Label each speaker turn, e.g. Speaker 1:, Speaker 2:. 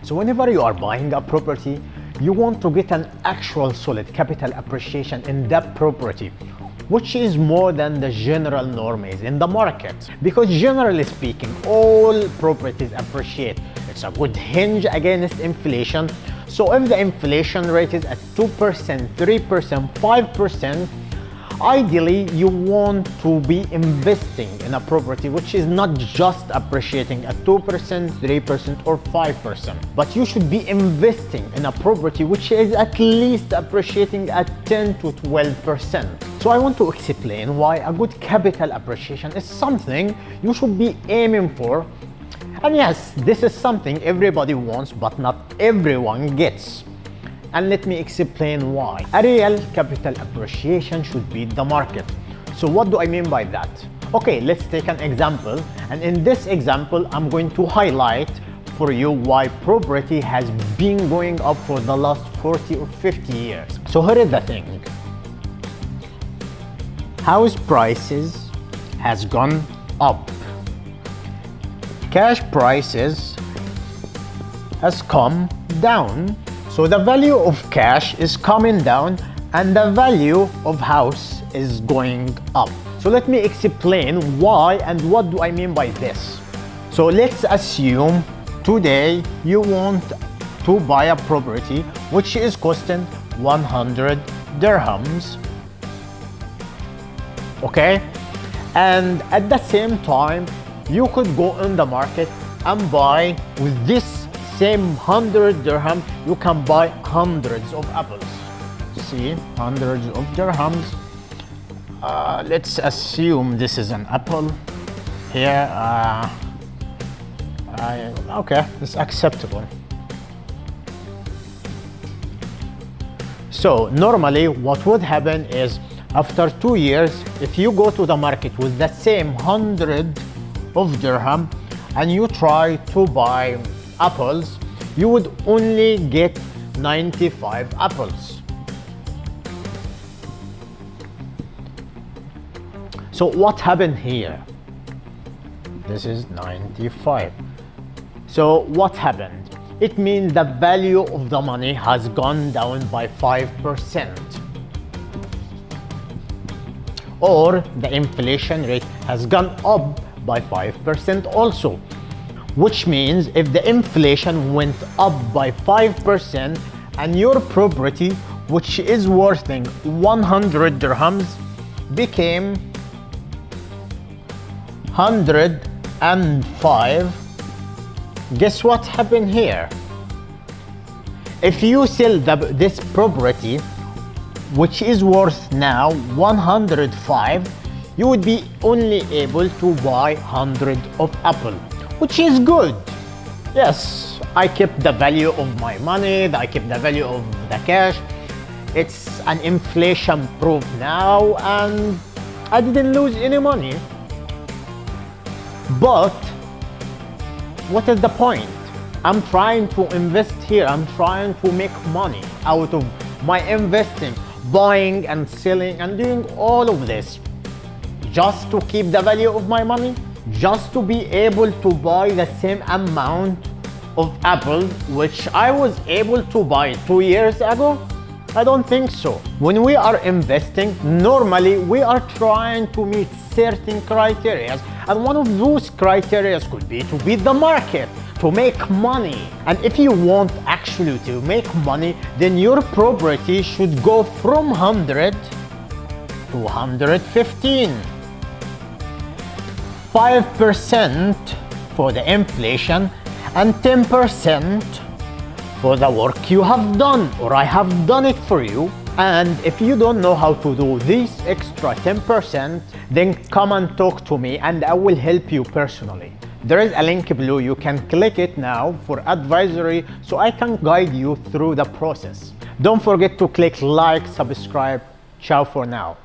Speaker 1: So whenever you are buying a property, you want to get an actual solid capital appreciation in that property, which is more than the general norm is in the market. Because generally speaking, all properties appreciate. It's a good hinge against inflation. So if the inflation rate is at 2%, 3%, 5%, ideally you want to be investing in a property which is not just appreciating at 2%, 3% or 5%, but you should be investing in a property which is at least appreciating at 10 to 12%. So I want to explain why a good capital appreciation is something you should be aiming for. And yes, this is something everybody wants, but not everyone gets. And let me explain why. A real capital appreciation should beat the market. So what do I mean by that? Okay, let's take an example. And in this example, I'm going to highlight for you why property has been going up for the last 40 or 50 years. So here is the thing. House prices has gone up. Cash prices has come down. So the value of cash is coming down and the value of house is going up. So let me explain why and what do I mean by this. So let's assume today you want to buy a property which is costing 100 dirhams. Okay? And at the same time, you could go in the market and buy with this same 100 dirham, you can buy hundreds of apples. See, hundreds of dirhams. Let's assume this is an apple here. Okay, it's acceptable. So normally what would happen is after 2 years, if you go to the market with the same 100 of dirham and you try to buy apples, you would only get 95 apples. So what happened here? This is 95. So what happened? It means the value of the money has gone down by 5%. Or the inflation rate has gone up by 5% also. Which means if the inflation went up by 5% and your property, which is worth 100 dirhams, became 105, guess what happened here? If you sell this property, which is worth now 105, you would be only able to buy 100 of apple, which is good. Yes, I kept the value of my money, I kept the value of the cash. It's an inflation proof now and I didn't lose any money. But what is the point? I'm trying to invest here, I'm trying to make money out of my investing, buying and selling and doing all of this just to keep the value of my money, just to be able to buy the same amount of apple which I was able to buy 2 years ago? I don't think so. When we are investing, normally we are trying to meet certain criteria, and one of those criteria could be to beat the market, to make money. And if you want actually to make money, then your property should go from 100 to 115. 5% for the inflation and 10% for the work you have done, or I have done it for you. And if you don't know how to do this extra 10%, then come and talk to me and I will help you personally. There is a link below, you can click it now for advisory so I can guide you through the process. Don't forget to click like, subscribe. Ciao for now.